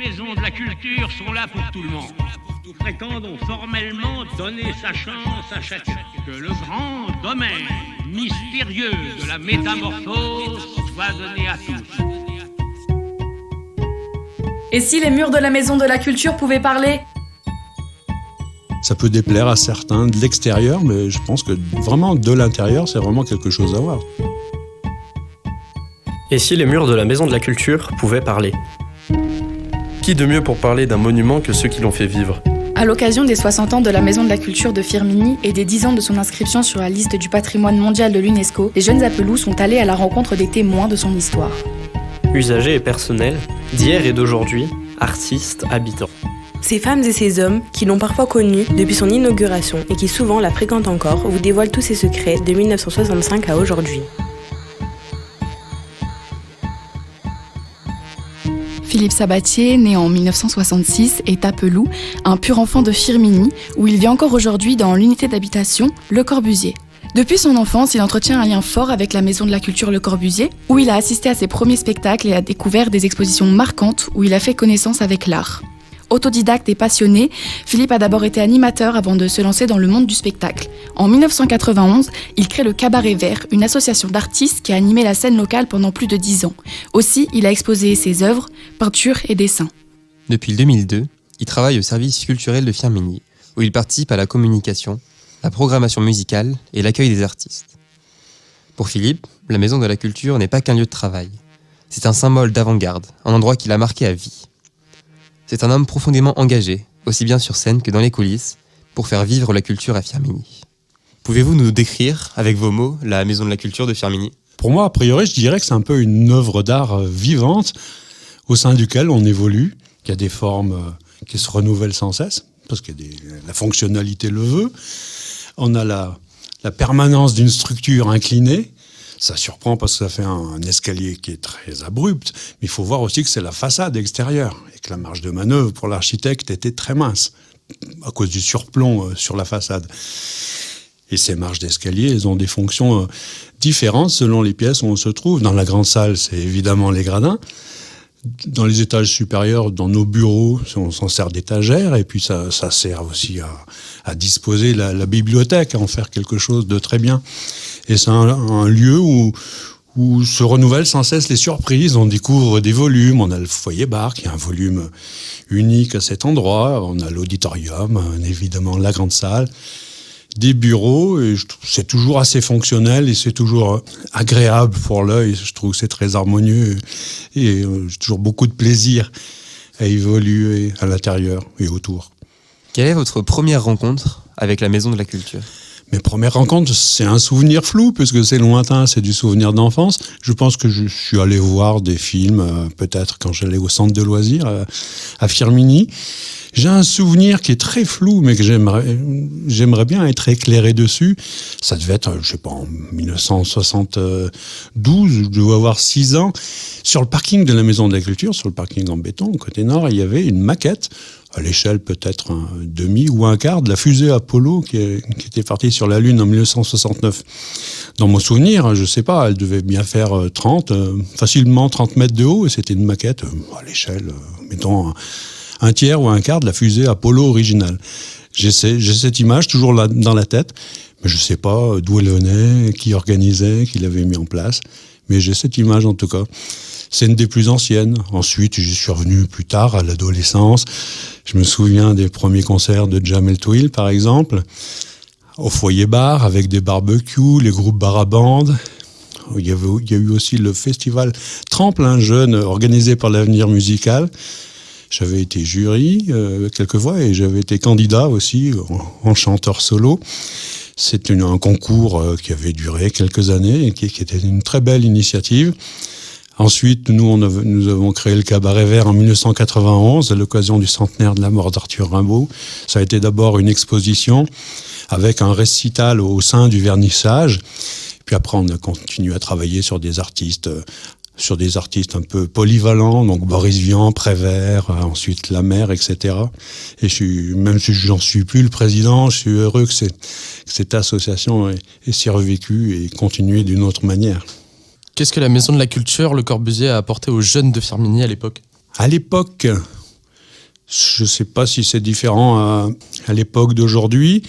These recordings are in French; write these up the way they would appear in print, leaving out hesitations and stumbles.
maisons de la culture sont là pour tout le monde. Prétendons formellement donner sa chance à chacun. Que le grand domaine mystérieux de la métamorphose soit donné à tous. Et si les murs de la maison de la culture pouvaient parler ? Ça peut déplaire à certains de l'extérieur, mais je pense que vraiment de l'intérieur, c'est vraiment quelque chose à voir. Et si les murs de la maison de la culture pouvaient parler ? Qui de mieux pour parler d'un monument que ceux qui l'ont fait vivre ? À l'occasion des 60 ans de la Maison de la Culture de Firminy et des 10 ans de son inscription sur la liste du patrimoine mondial de l'UNESCO, les jeunes Apelous sont allés à la rencontre des témoins de son histoire. Usagers et personnels, d'hier et d'aujourd'hui, artistes, habitants. Ces femmes et ces hommes, qui l'ont parfois connue depuis son inauguration et qui souvent la fréquentent encore, vous dévoilent tous ses secrets de 1965 à aujourd'hui. Philippe Sabatier, né en 1966, est Apelou, un pur enfant de Firminy, où il vit encore aujourd'hui dans l'unité d'habitation Le Corbusier. Depuis son enfance, il entretient un lien fort avec la Maison de la Culture Le Corbusier, où il a assisté à ses premiers spectacles et a découvert des expositions marquantes où il a fait connaissance avec l'art. Autodidacte et passionné, Philippe a d'abord été animateur avant de se lancer dans le monde du spectacle. En 1991, il crée le Cabaret Vert, une association d'artistes qui a animé la scène locale pendant plus de 10 ans. Aussi, il a exposé ses œuvres, peintures et dessins. Depuis 2002, il travaille au service culturel de Firminy, où il participe à la communication, la programmation musicale et l'accueil des artistes. Pour Philippe, la Maison de la Culture n'est pas qu'un lieu de travail. C'est un symbole d'avant-garde, un endroit qui l'a marqué à vie. C'est un homme profondément engagé, aussi bien sur scène que dans les coulisses, pour faire vivre la culture à Firminy. Pouvez-vous nous décrire, avec vos mots, la Maison de la Culture de Firminy ? Pour moi, a priori, je dirais que c'est un peu une œuvre d'art vivante au sein duquel on évolue, qu'il y a des formes qui se renouvellent sans cesse, parce que la fonctionnalité le veut. On a la permanence d'une structure inclinée. Ça surprend parce que ça fait un escalier qui est très abrupt, mais il faut voir aussi que c'est la façade extérieure et que la marge de manœuvre pour l'architecte était très mince à cause du surplomb sur la façade. Et ces marches d'escalier, elles ont des fonctions différentes selon les pièces où on se trouve. Dans la grande salle, c'est évidemment les gradins. Dans les étages supérieurs, dans nos bureaux, on s'en sert d'étagères, et puis ça sert aussi à disposer la bibliothèque, à en faire quelque chose de très bien. Et c'est un lieu où se renouvellent sans cesse les surprises. On découvre des volumes. On a le foyer bar, qui est un volume unique à cet endroit. On a l'auditorium, évidemment la grande salle, des bureaux. Et c'est toujours assez fonctionnel et c'est toujours agréable pour l'œil. Je trouve que c'est très harmonieux et j'ai toujours beaucoup de plaisir à évoluer à l'intérieur et autour. Quelle est votre première rencontre avec la Maison de la Culture ? Mes premières rencontres, c'est un souvenir flou, puisque c'est lointain, c'est du souvenir d'enfance. Je pense que je suis allé voir des films, peut-être quand j'allais au centre de loisirs, à Firminy. J'ai un souvenir qui est très flou, mais que j'aimerais bien être éclairé dessus. Ça devait être, je sais pas, en 1972, je devais avoir 6 ans. Sur le parking de la Maison de la Culture, sur le parking en béton, côté nord, il y avait une maquette, à l'échelle peut-être un demi ou un quart de la fusée Apollo qui était partie sur la Lune en 1969. Dans mon souvenir, je sais pas, elle devait bien faire facilement 30 mètres de haut, et c'était une maquette à l'échelle, mettons un tiers ou un quart de la fusée Apollo originale. J'ai cette image toujours là dans la tête, mais je sais pas d'où elle venait, qui organisait, qui l'avait mis en place, mais j'ai cette image en tout cas. C'est une des plus anciennes. Ensuite, j'y suis revenu plus tard, à l'adolescence. Je me souviens des premiers concerts de Jamel Twill, par exemple, au foyer bar, avec des barbecues, les groupes barabandes. Il y a eu aussi le festival Tremplin Jeune, organisé par l'Avenir Musical. J'avais été jury quelques fois et j'avais été candidat aussi en chanteur solo. C'était un concours qui avait duré quelques années et qui était une très belle initiative. Ensuite, nous avons créé le Cabaret Vert en 1991 à l'occasion du centenaire de la mort d'Arthur Rimbaud. Ça a été d'abord une exposition avec un récital au sein du vernissage. Puis après, on a continué à travailler sur des artistes un peu polyvalents, donc Boris Vian, Prévert, ensuite La Mer, etc. Et même si j'en suis plus le président, je suis heureux que cette association ait s'y revécu et continué d'une autre manière. Qu'est-ce que la Maison de la Culture, Le Corbusier, a apporté aux jeunes de Firminy à l'époque ? À l'époque, Je ne sais pas si c'est différent à l'époque d'aujourd'hui.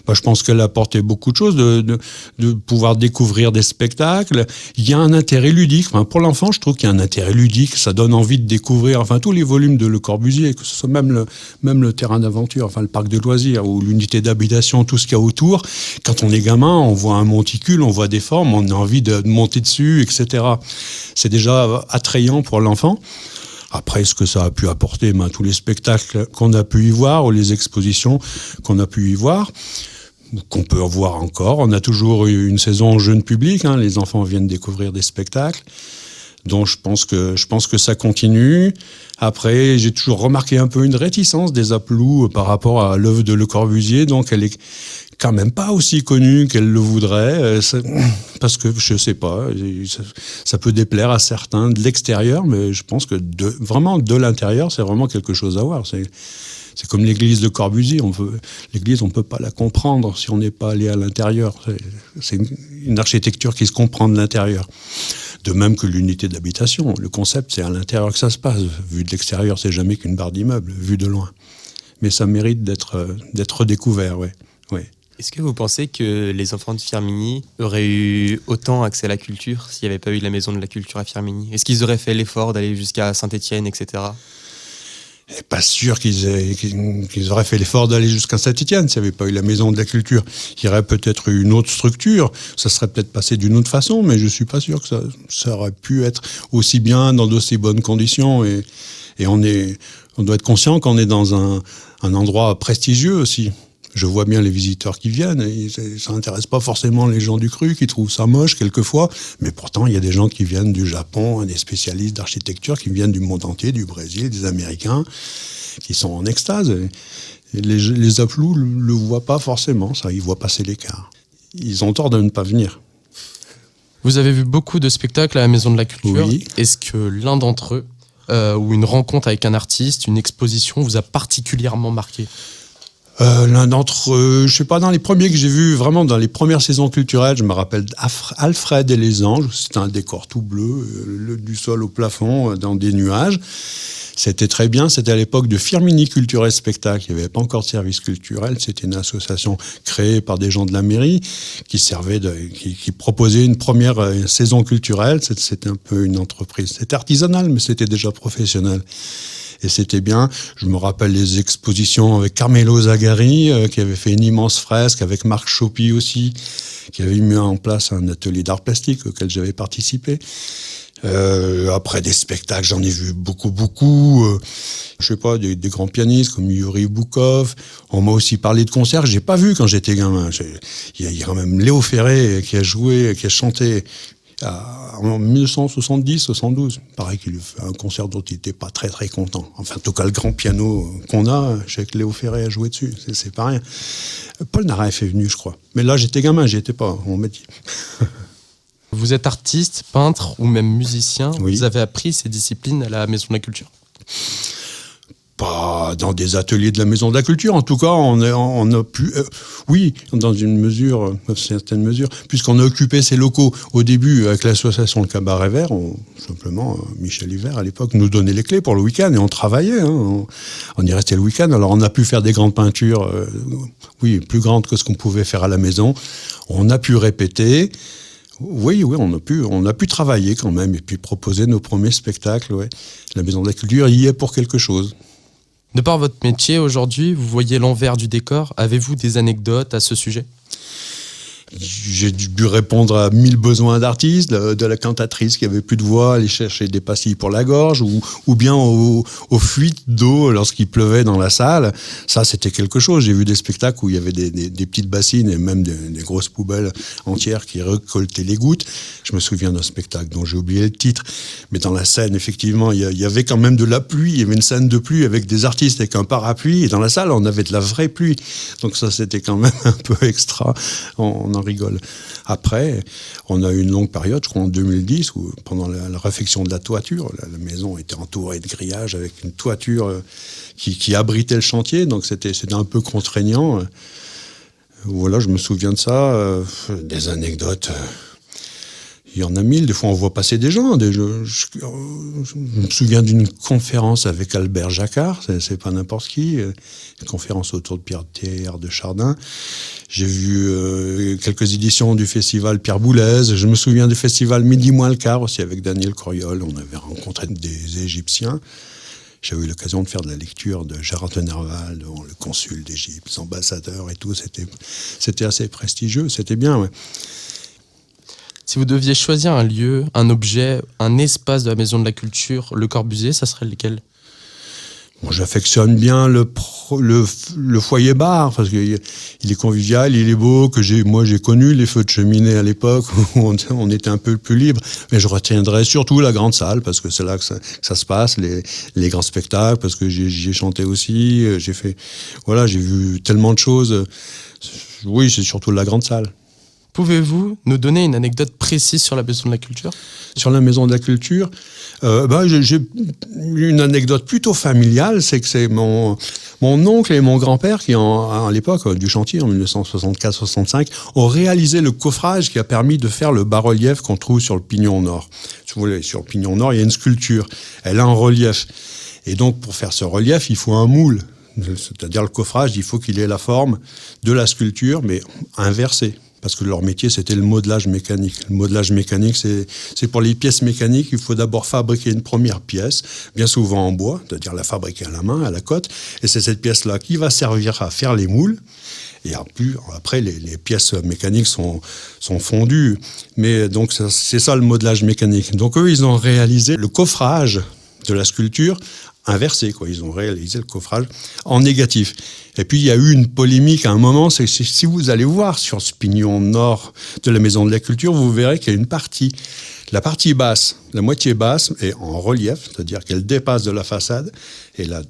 Je pense qu'elle apportait beaucoup de choses, de pouvoir découvrir des spectacles. Il y a un intérêt ludique. Pour l'enfant, je trouve qu'il y a un intérêt ludique. Ça donne envie de découvrir tous les volumes de Le Corbusier, que ce soit même le terrain d'aventure, le parc de loisirs ou l'unité d'habitation, tout ce qu'il y a autour. Quand on est gamin, on voit un monticule, on voit des formes, on a envie de monter dessus, etc. C'est déjà attrayant pour l'enfant. Après, ce que ça a pu apporter, tous les spectacles qu'on a pu y voir ou les expositions qu'on a pu y voir, qu'on peut voir encore. On a toujours eu une saison jeune public, les enfants viennent découvrir des spectacles. Donc je pense que ça continue. Après, j'ai toujours remarqué un peu une réticence des Apelous par rapport à l'œuvre de Le Corbusier, donc elle est quand même pas aussi connue qu'elle le voudrait, parce que je sais pas, ça peut déplaire à certains de l'extérieur, mais je pense que vraiment de l'intérieur, c'est vraiment quelque chose à voir. C'est comme l'église de Corbusier. L'église, on ne peut pas la comprendre si on n'est pas allé à l'intérieur. C'est une architecture qui se comprend de l'intérieur. De même que l'unité d'habitation. Le concept, c'est à l'intérieur que ça se passe. Vu de l'extérieur, c'est jamais qu'une barre d'immeuble, vu de loin. Mais ça mérite d'être découvert, ouais. Est-ce que vous pensez que les enfants de Firminy auraient eu autant accès à la culture s'il n'y avait pas eu la maison de la culture à Firminy ? Est-ce qu'ils auraient fait l'effort d'aller jusqu'à Saint-Étienne, etc. ? Pas sûr qu'ils auraient fait l'effort d'aller jusqu'à Saint-Étienne s'il n'y avait pas eu la maison de la culture. Il y aurait peut-être eu une autre structure, ça serait peut-être passé d'une autre façon, mais je ne suis pas sûr que ça aurait pu être aussi bien, dans d'aussi bonnes conditions. Et on doit être conscient qu'on est dans un endroit prestigieux aussi. Je vois bien les visiteurs qui viennent, et ça n'intéresse pas forcément les gens du cru qui trouvent ça moche quelquefois, mais pourtant il y a des gens qui viennent du Japon, des spécialistes d'architecture qui viennent du monde entier, du Brésil, des Américains, qui sont en extase. Et les Apelous ne le voient pas forcément, ça, ils voient passer l'écart. Ils ont tort de ne pas venir. Vous avez vu beaucoup de spectacles à la Maison de la Culture. Oui. Est-ce que l'un d'entre eux, ou une rencontre avec un artiste, une exposition, vous a particulièrement marqué ? L'un d'entre eux, je sais pas, dans les premiers que j'ai vus, vraiment dans les premières saisons culturelles, je me rappelle Alfred et les Anges, c'était un décor tout bleu, du sol au plafond, dans des nuages. C'était très bien, c'était à l'époque de Firminy Culture et Spectacle, il n'y avait pas encore de service culturel, c'était une association créée par des gens de la mairie qui proposait une première saison culturelle, c'était un peu une entreprise, c'était artisanal, mais c'était déjà professionnel. Et c'était bien. Je me rappelle les expositions avec Carmelo Zagari, qui avait fait une immense fresque, avec Marc Choppy aussi, qui avait mis en place un atelier d'art plastique auquel j'avais participé. Après des spectacles, j'en ai vu beaucoup. Je sais pas, des grands pianistes comme Yuri Boukov. On m'a aussi parlé de concerts que j'ai pas vu quand j'étais gamin. Il y a quand même Léo Ferré qui a chanté en 1970-72, pareil qu'il a fait un concert dont il n'était pas très très content. Enfin, en tout cas, le grand piano qu'on a, je sais que Léo Ferré a joué dessus, c'est pas rien. Paul Naref est venu, je crois. Mais là, j'étais gamin, j'y étais pas, on m'a dit. Vous êtes artiste, peintre ou même musicien. Oui. Vous avez appris ces disciplines à la Maison de la Culture ? Pas dans des ateliers de la Maison de la Culture. En tout cas, on a pu... oui, dans une certaine mesure, puisqu'on a occupé ces locaux au début avec l'association Le Cabaret Vert. Simplement, Michel Hiver, à l'époque, nous donnait les clés pour le week-end et on travaillait. On y restait le week-end. Alors, on a pu faire des grandes peintures, plus grandes que ce qu'on pouvait faire à la maison. On a pu répéter. Oui, on a pu travailler quand même et puis proposer nos premiers spectacles. Ouais. La Maison de la Culture y est pour quelque chose. De par votre métier aujourd'hui, vous voyez l'envers du décor. Avez-vous des anecdotes à ce sujet ? J'ai dû répondre à 1000 besoins d'artistes, de la cantatrice qui avait plus de voix, aller chercher des pastilles pour la gorge, ou bien aux fuites d'eau lorsqu'il pleuvait dans la salle. Ça, c'était quelque chose. J'ai vu des spectacles où il y avait des petites bassines et même des grosses poubelles entières qui récoltaient les gouttes. Je me souviens d'un spectacle dont j'ai oublié le titre. Mais dans la scène, effectivement, il y avait quand même de la pluie. Il y avait une scène de pluie avec des artistes avec un parapluie. Et dans la salle, on avait de la vraie pluie. Donc ça, c'était quand même un peu extra. On en rigole. Après, on a eu une longue période, je crois en 2010, où pendant la réfection de la toiture, la maison était entourée de grillages avec une toiture qui abritait le chantier, donc c'était un peu contraignant. Voilà, je me souviens de ça. Des anecdotes. Il y en a 1000, des fois on voit passer des gens. Je me souviens d'une conférence avec Albert Jacquard, c'est pas n'importe qui, une conférence autour de Pierre Thiers de Chardin. J'ai vu quelques éditions du festival Pierre Boulez. Je me souviens du festival Midi moins le quart aussi avec Daniel Croyol. On avait rencontré des Égyptiens. J'avais eu l'occasion de faire de la lecture de Gérard de Nerval, le consul d'Égypte, les ambassadeurs et tout. C'était assez prestigieux, c'était bien, ouais. Si vous deviez choisir un lieu, un objet, un espace de la Maison de la Culture, Le Corbusier, ça serait lequel ? Bon, j'affectionne bien le foyer bar parce qu'il est convivial, il est beau. Moi j'ai connu les feux de cheminée à l'époque où on était un peu plus libre. Mais je retiendrai surtout la grande salle parce que c'est là que ça se passe, les grands spectacles, parce que j'ai chanté aussi. J'ai vu tellement de choses. Oui, c'est surtout la grande salle. Pouvez-vous nous donner une anecdote précise sur la Maison de la Culture ? Sur la Maison de la Culture, j'ai une anecdote plutôt familiale, c'est que c'est mon oncle et mon grand-père qui, à l'époque du chantier, en 1964-65, ont réalisé le coffrage qui a permis de faire le bas-relief qu'on trouve sur le pignon nord. Si vous voulez, sur le pignon nord, il y a une sculpture. Elle a un relief. Et donc, pour faire ce relief, il faut un moule. C'est-à-dire le coffrage, il faut qu'il ait la forme de la sculpture, mais inversée. Parce que leur métier, c'était le modelage mécanique. Le modelage mécanique, c'est pour les pièces mécaniques, il faut d'abord fabriquer une première pièce, bien souvent en bois, c'est-à-dire la fabriquer à la main, à la cote, et c'est cette pièce-là qui va servir à faire les moules. Et après, les pièces mécaniques sont fondues. Mais donc, c'est ça le modelage mécanique. Donc, eux, ils ont réalisé le coffrage de la sculpture inversé, quoi. Ils ont réalisé le coffrage en négatif. Et puis, il y a eu une polémique à un moment, c'est que si vous allez voir sur ce pignon nord de la Maison de la Culture, vous verrez qu'il y a une partie, la partie basse, la moitié basse est en relief, c'est-à-dire qu'elle dépasse de la façade, et la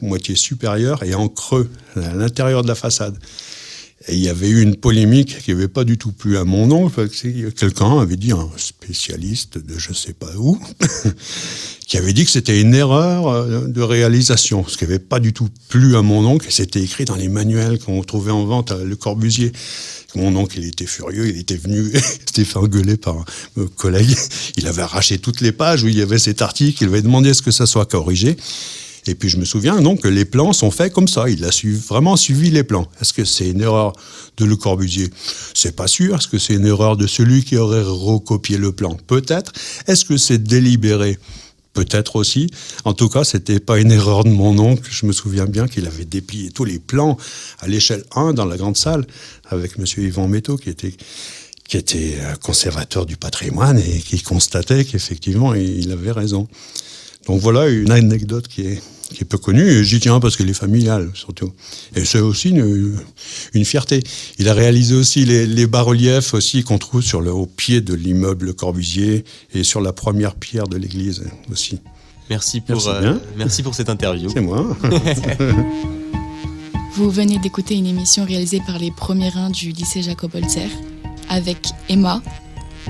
moitié supérieure est en creux, à l'intérieur de la façade. Et il y avait eu une polémique qui n'avait pas du tout plu à mon oncle. Quelqu'un avait dit, un spécialiste de je ne sais pas où, qui avait dit que c'était une erreur de réalisation, ce qui n'avait pas du tout plu à mon oncle. C'était écrit dans les manuels qu'on trouvait en vente à Le Corbusier. Mon oncle, il était furieux, il était venu, s'était fait engueuler par un collègue. Il avait arraché toutes les pages où il y avait cet article, il avait demandé à ce que ça soit corrigé. Et puis je me souviens donc que les plans sont faits comme ça. Il a vraiment suivi les plans. Est-ce que c'est une erreur de Le Corbusier ? C'est pas sûr. Est-ce que c'est une erreur de celui qui aurait recopié le plan ? Peut-être. Est-ce que c'est délibéré ? Peut-être aussi. En tout cas, c'était pas une erreur de mon oncle. Je me souviens bien qu'il avait déplié tous les plans à l'échelle 1 dans la grande salle avec monsieur Yvan Métaux qui était conservateur du patrimoine et qui constatait qu'effectivement, il avait raison. Donc voilà une anecdote qui est peu connue, et j'y tiens parce qu'elle est familiale surtout. Et c'est aussi une fierté. Il a réalisé aussi les bas-reliefs aussi qu'on trouve au pied de l'immeuble Corbusier et sur la première pierre de l'église aussi. Merci pour cette interview. C'est moi. Vous venez d'écouter une émission réalisée par les premiers reins du lycée Jacob Holzer avec Emma,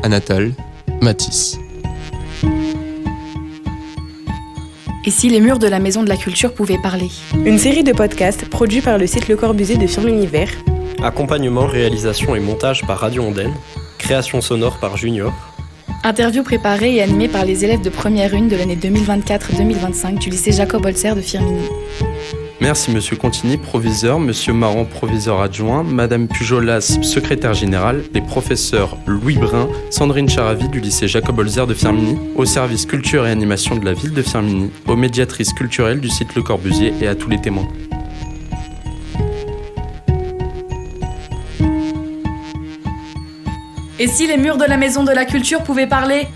Anatole, Mathis. Et si les murs de la Maison de la Culture pouvaient parler ? Une série de podcasts produits par le site Le Corbusier de Firme-Univers. Accompagnement, réalisation et montage par Radio Ondaine. Création sonore par Junior. Interview préparée et animée par les élèves de première une de l'année 2024-2025 du lycée Jacob Holzer de Firminy. Merci Monsieur Contini, proviseur, Monsieur Marant, proviseur adjoint, Madame Pujolas, secrétaire générale, les professeurs Louis Brun, Sandrine Charavi du lycée Jacob Holzer de Firminy, au service culture et animation de la ville de Firminy, aux médiatrices culturelles du site Le Corbusier et à tous les témoins. Et si les murs de la Maison de la Culture pouvaient parler ?